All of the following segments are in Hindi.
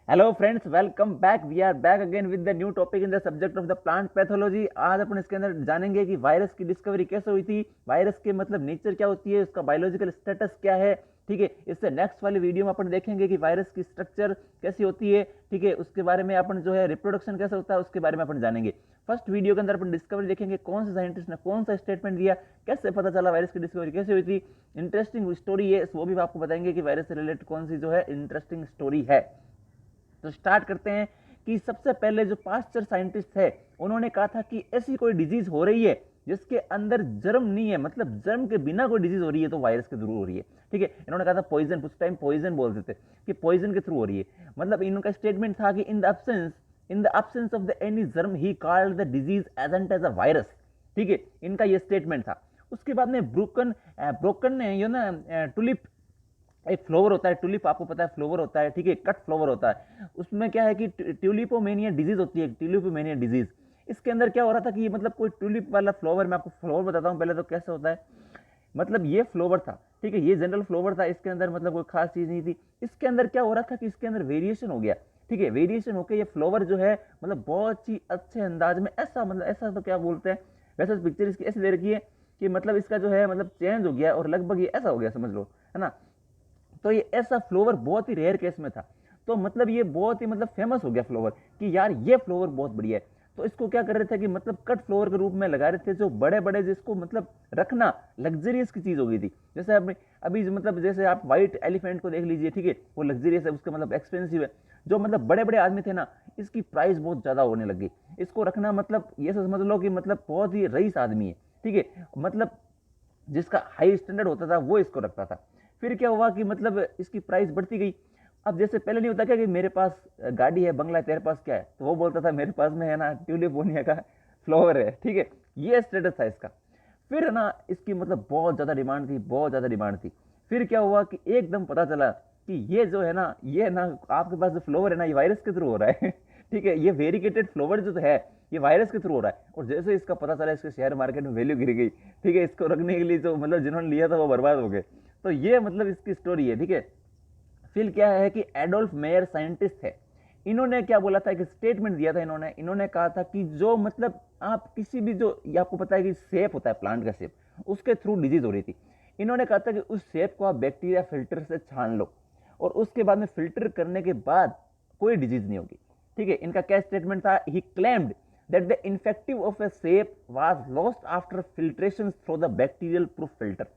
Hello friends, welcome back. We are back again with the new topic in the subject of the plant pathology. आज अपन इसके अंदर जानेंगे कि वायरस की डिस्कवरी कैसे हुई थी, वायरस के मतलब नेचर क्या होती है, उसका बायोलॉजिकल स्टेटस क्या है। ठीक है, इससे नेक्स्ट वाली वीडियो में अपन देखेंगे कि वायरस की स्ट्रक्चर कैसी होती है। ठीक है, उसके बारे में अपन जो है रिप्रोडक्शन कैसे होता है उसके बारे में अपन जानेंगे। फर्स्ट वीडियो के अंदर अपन डिस्कवरी देखेंगे, कौन से साइंटिस्ट ने कौन सा स्टेटमेंट दिया, कैसे पता चला वायरस की डिस्कवरी कैसे हुई थी। इंटरेस्टिंग स्टोरी है, वो भी आपको बताएंगे कि वायरस से रिलेटेड कौन सी जो है इंटरेस्टिंग स्टोरी है। तो स्टार्ट करते हैं कि सबसे पहले जो पास्चर साइंटिस्ट थे उन्होंने कहा था कि ऐसी कोई डिजीज हो रही है जिसके अंदर जर्म नहीं है, मतलब जर्म के बिना कोई डिजीज हो रही है तो वायरस के थ्रू हो रही है। ठीक है, इन्होंने कहा था पॉइजन, उस टाइम पॉइजन बोलते थे कि पॉइजन के थ्रू हो रही है। मतलब इनका स्टेटमेंट था कि in the absence of the any germ he called the disease agent as a virus. ठीक है, इनका ये स्टेटमेंट था। उसके बाद में ब्रोकन ने ये ना टुलिप, एक फ्लोवर होता है ट्यूलिप, आपको पता है फ्लोवर होता है, ठीक है, कट फ्लोवर होता है। उसमें क्या है कि ट्यूलिपोमेनिया डिजीज होती है, ट्यूलिपोमेनिया डिजीज। इसके अंदर क्या हो रहा था कि मतलब कोई ट्यूलिप वाला फ्लोवर, मैं आपको फ्लोवर बताता हूँ पहले तो कैसे होता है। मतलब ये फ्लोवर था, ठीक है, ये जनरल फ्लोवर था, इसके अंदर मतलब कोई खास चीज नहीं थी। इसके अंदर क्या हो रहा था कि इसके अंदर वेरिएशन हो गया। ठीक है, वेरिएशन होकर ये फ्लोवर जो है मतलब बहुत ही अच्छे अंदाज में ऐसा, मतलब ऐसा तो क्या बोलते हैं, वैसे पिक्चर इसकी ऐसी दे रखी है कि मतलब इसका जो है मतलब चेंज हो गया और लगभग ये ऐसा हो गया, समझ लो, है ना। तो ये ऐसा फ्लोवर बहुत ही रेयर केस में था। तो मतलब ये बहुत ही मतलब फेमस हो गया फ्लोवर कि यार ये फ्लोवर बहुत बढ़िया है। तो इसको क्या कर रहे थे कि मतलब कट फ्लोवर के रूप में लगा रहे थे, जो बड़े बड़े जिसको मतलब रखना लग्जरियस की चीज हो गई थी। जैसे अभी अभी मतलब जैसे आप व्हाइट एलिफेंट को देख लीजिए, ठीक है, वो लग्जरियस है, उसका मतलब एक्सपेंसिव है। जो मतलब बड़े बड़े आदमी थे ना, इसकी प्राइस बहुत ज्यादा होने लगी। इसको रखना मतलब ये समझ लो कि मतलब बहुत ही रईस आदमी है। ठीक है, मतलब जिसका हाई स्टैंडर्ड होता था वो इसको रखता था। फिर क्या हुआ कि मतलब इसकी प्राइस बढ़ती गई। अब जैसे पहले नहीं होता क्या कि मेरे पास गाड़ी है, बंगला है, तेरे पास क्या है, तो वो बोलता था मेरे पास में है ना ट्यूलिपोनिया का फ्लावर है। ठीक है, ये स्टेटस था इसका। फिर ना इसकी मतलब बहुत ज्यादा डिमांड थी, बहुत ज्यादा डिमांड थी। फिर क्या हुआ कि एकदम पता चला कि ये जो है ना, ये ना आपके पास जो फ्लोवर है ना, ये वायरस के थ्रू हो रहा है। ठीक है, ये वेरिकेटेड फ्लोवर जो है ये वायरस के थ्रू हो रहा है। और जैसे इसका पता चला, इसके शेयर मार्केट में वैल्यू गिर गई। ठीक है, इसको रखने के लिए जो मतलब जिन्होंने लिया था वो बर्बाद हो गए। तो ये मतलब इसकी स्टोरी है। ठीक है, फिर क्या है कि एडोल्फ मेयर साइंटिस्ट है, इन्होंने क्या बोला था, एक स्टेटमेंट दिया था इन्होंने। इन्होंने कहा था कि जो मतलब आप किसी भी जो, ये आपको पता है कि सेप होता है प्लांट का सेप, उसके थ्रू डिजीज हो रही थी। इन्होंने कहा था कि उस सेप को आप बैक्टीरिया फिल्टर से छान लो और उसके बाद में फिल्टर करने के बाद कोई डिजीज नहीं होगी। ठीक है, इनका क्या स्टेटमेंट था, ही claimed that the infective of a sape was lost after filtration through the bacterial proof filter।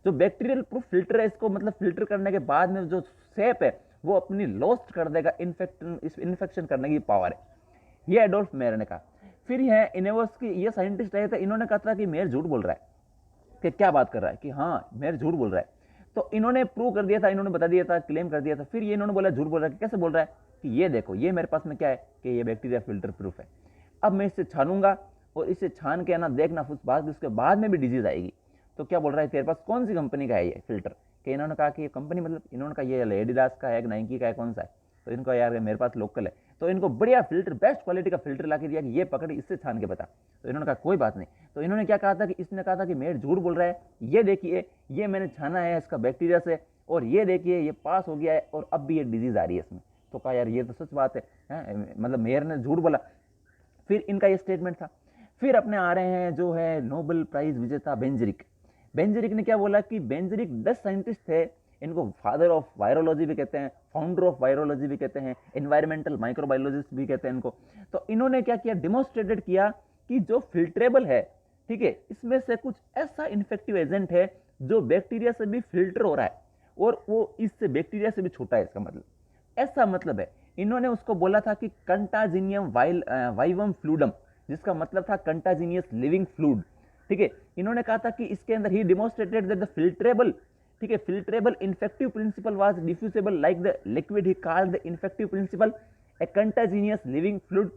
जो बैक्टीरियल प्रूफ फिल्टर है, इसको मतलब फिल्टर करने के बाद में जो सेप है वो अपनी लॉस्ट कर देगा, इन्फेक्शन करने की पावर है। ये एडोल्फ मेयर ने कहा। फिर है इनेवोस की ये साइंटिस्ट रहे थे, इन्होंने कहा था कि मेयर झूठ बोल रहा है। कि क्या बात कर रहा है कि हाँ मेयर झूठ बोल रहा है। तो इन्होंने प्रूव कर दिया था, इन्होंने बता दिया था, क्लेम कर दिया था। फिर ये इन्होंने बोला झूठ बोल रहा है, कैसे बोल रहा है कि ये देखो, ये मेरे पास में क्या है कि ये बैक्टीरिया फिल्टर प्रूफ है। अब मैं इसे छानूंगा और इसे छान के ना देखना उस बाद, उसके बाद में भी डिजीज आएगी। तो क्या बोल रहा है, तेरे पास कौन सी कंपनी का है ये फिल्टर। कि इन्होंने कहा कि ये कंपनी, मतलब इन्होंने कहा ये एडिडास का है, नाइकी का है, कौन सा है। तो इनको यार मेरे पास लोकल है। तो इनको बढ़िया फिल्टर, बेस्ट क्वालिटी का फिल्टर ला के दिया कि ये पकड़, इससे छान के बता। तो इन्होंने कहा कोई बात नहीं। तो इन्होंने क्या कहा था कि इसने कहा था कि मेयर झूठ बोल रहा है, ये देखिए ये मैंने छाना है इसका बैक्टीरिया से, और ये देखिए ये पास हो गया है और अब भी ये डिजीज आ रही है इसमें। तो कहा यार ये तो सच बात है, मतलब मेयर ने झूठ बोला। फिर इनका ये स्टेटमेंट था। फिर अपने आ रहे हैं जो है नोबेल प्राइज विजेता बेंजरिक। बेंजरिक ने क्या बोला कि बेंजरिक 10 साइंटिस्ट थे, इनको फादर ऑफ वायरोलॉजी भी कहते हैं, फाउंडर ऑफ वायरोलॉजी भी कहते हैं, एनवायरमेंटल माइक्रोबायोलॉजिस्ट भी कहते हैं इनको। तो इन्होंने क्या किया, डिमोन्स्ट्रेटेड किया कि जो फिल्ट्रेबल है, ठीक है, इसमें से कुछ ऐसा इन्फेक्टिव एजेंट है जो बैक्टीरिया से भी फिल्टर हो रहा है और वो इससे बैक्टीरिया से भी छोटा है, इसका मतलब ऐसा मतलब है। इन्होंने उसको बोला था कि कंटाजिनियम वाइवम फ्लूडम, जिसका मतलब था कंटाजिनियस लिविंग फ्लूड। ठीक है, इन्होंने कहा था कि इसके अंदर ही डिमोन्स्ट्रेटेड दैट द फिल्ट्रेबल, ठीक है, filtrable infective principle was diffusible like the liquid, he called the infective principle a contagious living fluid.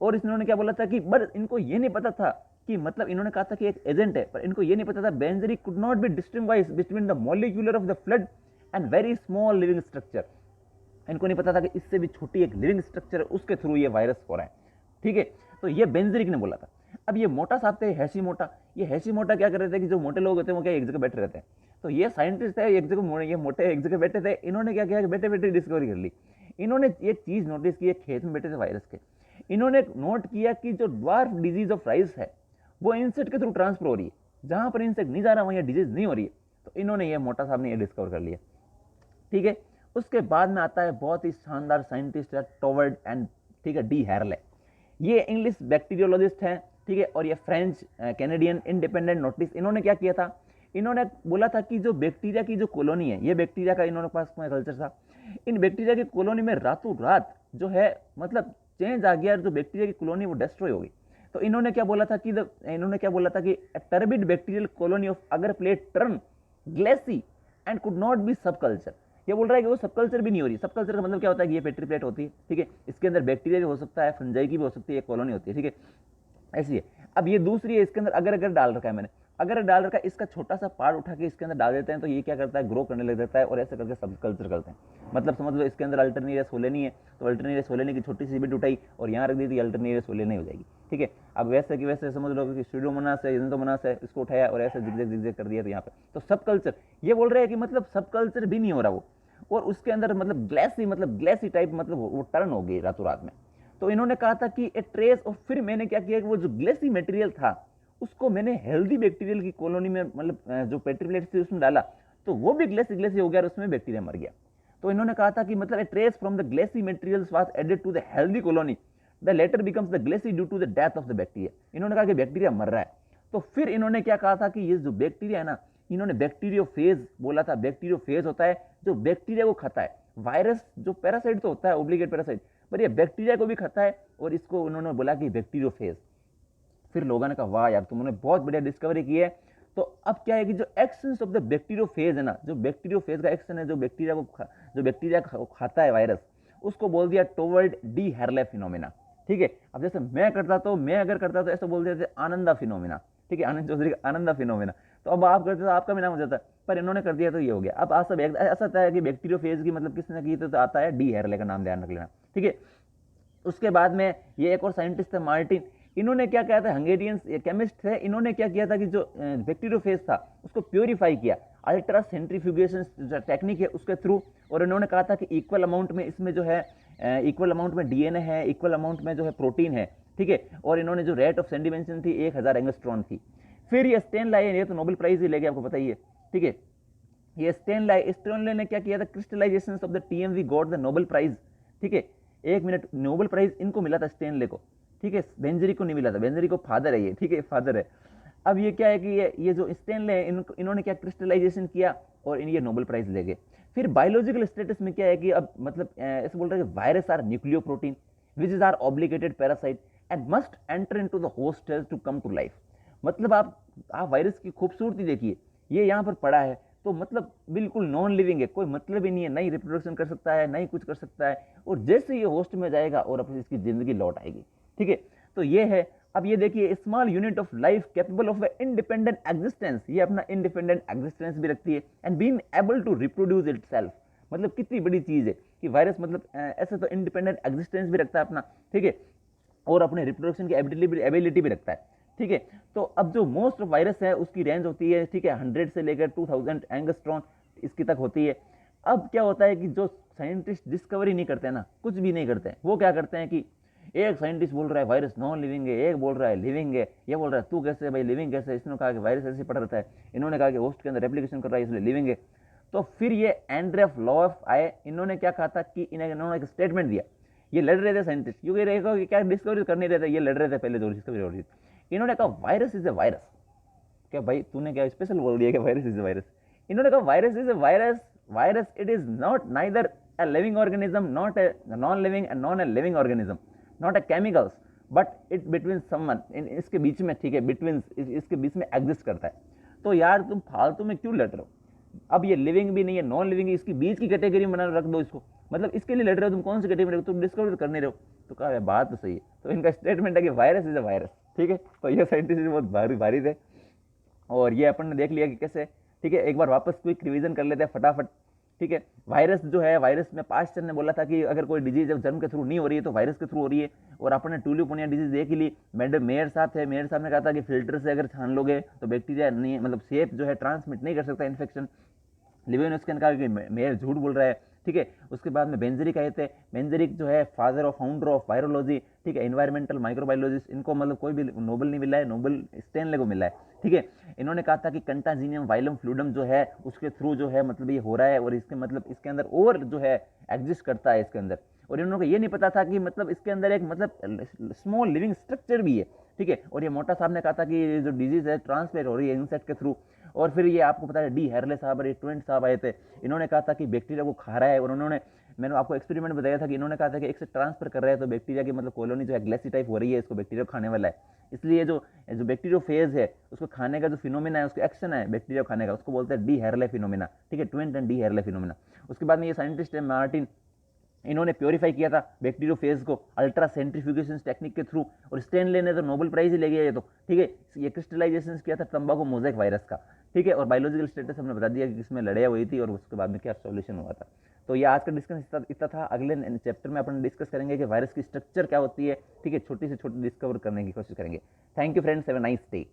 और इन्होंने क्या बोला था कि बस इनको ये नहीं पता था कि मतलब इन्होंने कहा था कि एक एजेंट है, पर इनको ये नहीं पता था बेंजरी could not be distinguish between the molecular of the fluid and very small living structure. इनको नहीं पता था कि इससे भी छोटी एक लिविंग स्ट्रक्चर है, उसके थ्रू ये वायरस हो रहा है। ठीक है, तो ये बेंजरिक ने बोला था। अब ये मोटा साहब थे, हैशी मोटा। ये हैशी मोटा क्या कर रहे थे कि जो मोटे लोग होते हैं वो क्या एक जगह बैठे रहते हैं। तो ये साइंटिस्ट है, एक जगह ये मोटे एक जगह बैठे थे। इन्होंने क्या किया कि बैठे बैठे डिस्कवरी कर ली। इन्होंने एक चीज नोटिस की, खेत में बैठे थे वायरस के, इन्होंने नोट किया कि जो ड्वार्फ डिजीज ऑफ राइस है वो इंसेक्ट के थ्रू ट्रांसफर हो रही है, जहां पर इंसेक्ट नहीं जा रहा वहां डिजीज नहीं हो रही है। तो इन्होंने ये मोटा साहब ने ये डिस्कवर कर लिया, ठीक है। उसके बाद में आता है बहुत ही शानदार साइंटिस्ट है टोवर्ड एंड, ठीक है, डी हैरले। ये इंग्लिश बैक्टीरियोलॉजिस्ट हैं, ठीक है, और ये फ्रेंच कैनेडियन इंडिपेंडेंट नोटिस। इन्होंने क्या किया था, इन्होंने बोला था कि जो बैक्टीरिया की जो कॉलोनी है, ये बैक्टीरिया का इन्होंने पास में कल्चर था, इन बैक्टीरिया की कॉलोनी में रातों रात जो है मतलब चेंज आ गया, जो बैक्टीरिया की कॉलोनी वो डिस्ट्रॉय हो गई। तो इन्होंने क्या बोला था कि टर्बिड बैक्टीरियल कॉलोनी ऑफ अगर plate turn Gleycy and could not B सब कल्चर। ये बोल रहा है कि वो सब कल्चर भी नहीं हो रही। सब कल्चर का मतलब क्या होता है कि ये पेट्री प्लेट होती है, ठीक है, इसके अंदर बैक्टीरिया भी हो सकता है, फंजाई की भी हो सकती है, कॉलोनी होती है, ठीक है, ऐसी है। अब ये दूसरी है, इसके अंदर अगर अगर डाल रखा है मैंने, अगर डाल रखा है, इसका छोटा सा पार्ट उठा के इसके अंदर डाल देते हैं तो ये क्या करता है, ग्रो करने लग जाता है, और ऐसे करके सब कल्चर करते हैं। मतलब समझ लो इसके अंदर अल्टरनेरिया सोलेनी है, तो अल्टरनेरिया सोलेनी की छोटी सी बिट उठाई और यहाँ रख दी थी, अल्टरनेरिया सोलेनी हो जाएगी, ठीक है। अब वैसे कि वैसे समझ लो कि स्यूडोमोनास है, एंथोमोनास है, इसको उठाया और ऐसे जिगजैग जिगजैग कर दिया, तो यहाँ पे तो सब कल्चर। ये बोल रहे हैं कि मतलब सब कल्चर भी नहीं हो रहा वो, और उसके अंदर मतलब ग्लेसी टाइप मतलब वो टर्न हो गई रातों रात में। तो इन्होंने कहा था कि ए ट्रेस, और फिर मैंने क्या किया कि वो जो ग्लेसी मटेरियल था उसको मैंने हेल्दी बैक्टीरियल की कॉलोनी में मतलब जो पेट्री प्लेट थी उसमें डाला, तो वो भी ग्लेसी हो गया और उसमें बैक्टीरिया मर गया। तो इन्होंने कहा था कि मतलब a trace from the glassy materials was added to the healthy colony, the latter becomes the glassy due to the death of the bacteria. इन्होंने कहा कि बैक्टीरिया मर रहा है। तो फिर इन्होंने क्या कहा था कि ये जो बैक्टीरिया है ना, इन्होंने बैक्टीरियोफेज बोला था। बैक्टीरियोफेज होता है जो बैक्टीरिया को खाता है। वायरस जो पैरासाइट तो होता है, ओब्लिगेट पैरासाइट, पर ये बैक्टीरिया को भी खाता है, और इसको उन्होंने बोला कि बैक्टीरियोफेज। फिर लोगों ने कहा वाह यार तुमने बहुत बढ़िया डिस्कवरी की है। तो अब क्या है कि जो एक्शन ऑफ द बैक्टीरियोफेज है ना, जो बैक्टीरियोफेज का एक्शन है, जो बैक्टीरिया को खाता है वायरस, उसको बोल दिया टोवर्ड डी हैरले फिनोमेना, ठीक है। अब जैसे मैं अगर करता तो ऐसा बोल देते आनंदा फिनोमेना, ठीक है, आनंद चौधरी का आनंदा फिनोमेना। तो अब आप करते तो आपका भी नाम हो जाता है, पर इन्होंने कर दिया तो ये हो गया। अब आप सब ऐसा था कि बैक्टीरियोफेज की मतलब किसने की, तो आता है डी हैरले का नाम ध्यान रख लेना, ठीक है। उसके बाद में ये एक और साइंटिस्ट थे मार्टिन। इन्होंने क्या किया था, हंगेरियन केमिस्ट थे, इन्होंने क्या किया था कि जो बैक्टीरियोफेज था उसको प्योरीफाई किया अल्ट्रा सेंट्रीफ्यूगेशन टेक्निक है उसके थ्रू। और इन्होंने कहा था कि इक्वल अमाउंट में इसमें जो है इक्वल अमाउंट में डीएनए है, इक्वल अमाउंट में जो है प्रोटीन है, ठीक है। और इन्होंने जो रेट ऑफ सेंडिमेंशन थी 1000 एंगस्ट्रॉन थी। फिर ये स्टेनलाइन, ये तो नोबेल प्राइज ही ले गया, आपको पता ही है, ठीक है। ये स्टेनलाइन ने क्या किया था, crystallization of the TMV got the Nobel prize, ठीक है। 1 मिनट, नोबेल प्राइज इनको मिला था स्टेनले को, ठीक है, बेंजरी को नहीं मिला था। बेंजरी को फादर है ये, ठीक है, फादर है। अब ये क्या है कि ये जो स्टेनले है इन्होंने क्या क्रिस्टलाइजेशन किया और ये नोबेल प्राइज ले गए। फिर बायोलॉजिकल स्टेटस में क्या है कि अब मतलब ऐसे बोल रहे हैं कि virus are nucleoprotein which is are obligated parasite and must enter into the host cells to come to life. मतलब आप वायरस की खूबसूरती देखिए, ये यहाँ पर पड़ा है, तो मतलब बिल्कुल नॉन लिविंग है, कोई मतलब ही नहीं है, नहीं रिप्रोडक्शन कर सकता है, नहीं कुछ कर सकता है, और जैसे ये होस्ट में जाएगा और अपनी इसकी जिंदगी लौट आएगी, ठीक है। तो ये है। अब ये देखिए, small unit of life capable of independent existence, ये अपना इंडिपेंडेंट एग्जिस्टेंस भी रखती है and being able to reproduce itself. मतलब कितनी बड़ी चीज है कि वायरस मतलब ऐसे तो इंडिपेंडेंट एग्जिस्टेंस भी रखता है अपना, ठीक है, और अपने रिप्रोडक्शन की एबिलिटी भी रखता है, ठीक है। तो अब जो मोस्ट ऑफ वायरस है उसकी रेंज होती है, ठीक है, 100 से लेकर 2000 एंगस्ट्रॉन इसकी तक होती है। अब क्या होता है कि जो साइंटिस्ट डिस्कवरी नहीं करते हैं ना, कुछ भी नहीं करते हैं, वो क्या करते हैं कि एक साइंटिस्ट बोल रहा है वायरस नॉन लिविंग है, एक बोल रहा है लिविंग है, ये बोल रहा है तू कैसे भाई लिविंग कैसे, इसने कहा कि वायरस ऐसे पड़ रहता है, इन्होंने कहा कि होस्ट के अंदर रेप्लिकेशन कर रहा है इसलिए लिविंग है। तो फिर ये एंड्रेफ लॉफ आए, इन्होंने क्या कहा था कि इन्होंने एक स्टेटमेंट दिया। ये लड़ रहे थे साइंटिस्ट, क्योंकि रहेगा कि क्या डिस्कवरी कर नहीं रहे थे, ये लड़ रहे थे पहले जो डिस्कवरी हो रही थी। इन्होंने कहा वायरस इज ए वायरस। क्या भाई तूने क्या स्पेशल बोल दिया कि वायरस इज ए वायरस? इन्होंने कहा virus is a virus, virus it is not neither a living organism, not a non-living and non a living organism, not a chemicals, but it between someone, इसके बीच में, ठीक है, between इसके बीच में एग्जिस्ट करता है। तो यार तुम फालतू में क्यों लड़ रहे हो? अब ये लिविंग भी नहीं है, नॉन लिविंग, इसकी बीच की कैटेगरी में रख दो इसको। मतलब इसके लिए लड़ रहे हो तुम, कौन सी कैटेगरी में, तुम डिस्कवर कर नहीं रहे हो। तो कहा बात तो सही है। तो इनका स्टेटमेंट है कि वायरस इज अ वायरस, ठीक है। तो ये साइंटिस्ट बहुत भारी थे, और ये अपन ने देख लिया कि कैसे, ठीक है। एक बार वापस क्विक रिवीजन कर लेते हैं फटाफट, ठीक है। वायरस जो है, वायरस में पास्टर ने बोला था कि अगर कोई डिजीज जब जन्म के थ्रू नहीं हो रही है तो वायरस के थ्रू हो रही है, और अपने ट्यूलिपोनिया डिजीज देख ली। मैडम मेयर साहब थे, मेयर साहब ने कहा था कि फिल्टर से अगर छान लोगे तो बैक्टीरिया नहीं, मतलब सेफ जो है ट्रांसमिट नहीं कर सकता इन्फेक्शन। लिविनस्कन कहा कि मेयर झूठ बोल रहा है, ठीक है। उसके बाद में बेंजेरिक आए थे, बेंजेरिक जो है फाउंडर ऑफ वायरोलॉजी, ठीक है, इन्वायरमेंटल माइक्रोबायोलॉजिस्ट, इनको मतलब कोई भी नोबेल नहीं मिला है, नोबेल स्टेनले को मिला है, ठीक है। इन्होंने कहा था कि कंटाजीनियम वाइलम फ्लूडम जो है उसके थ्रू जो है मतलब ये हो रहा है, और इसके मतलब इसके अंदर और जो है एग्जिस्ट करता है इसके अंदर, और इन्होंने को ये नहीं पता था कि मतलब इसके अंदर एक मतलब स्मॉल लिविंग स्ट्रक्चर भी है, ठीक है। और ये मोटा साहब ने कहा था कि ये जो डिजीज है ट्रांसमिट हो रही है इंसेक्ट के थ्रू। और फिर ये आपको पता है डी हेरले साहब और ये ट्वेंट साहब आए थे, इन्होंने कहा था कि बैक्टीरिया को खा रहा है, और उन्होंने मैंने आपको एक्सपेरिमेंट बताया था कि इन्होंने कहा था कि एक से ट्रांसफर कर रहा है तो बैक्टीरिया की मतलब कॉलोनी जो है ग्लेसी टाइप हो रही है, इसको बैक्टीरिया खाने वाला है। इसलिए जो जो बैक्टीरियो फेज है उसको खाने का जो फिनोमिना है, उसका एक्शन है बैक्टीरिया खाने का, उसको बोलते हैं डी हेरले फिनोमिना, ठीक है, ट्वेंट एंड डी हेरले फिनोमिना। उसके बाद में ये साइंटिस्ट है मार्टिन, इन्होंने प्योरीफाई किया था बैक्टीरियोफेज को अल्ट्रा सेंट्रीफ्यूगेशन टेक्निक के थ्रू, और स्टेनले ने तो नोबेल प्राइज ही ले गया ये तो, ठीक है। ये क्रिस्टलाइजेशन किया था तंबाकू मोज़ेक वायरस का, ठीक है। और बायोलॉजिकल स्टेटस हमने बता दिया कि किसमें लड़ाई हुई थी और उसके बाद में क्या सॉल्यूशन हुआ था। तो ये आज का डिस्कशन इतना था। अगले चैप्टर में अपन डिस्कस करेंगे कि वायरस की स्ट्रक्चर क्या होती है, ठीक है, छोटी से छोटी डिस्कवर करने की कोशिश करेंगे। Thank you friends, have a nice day.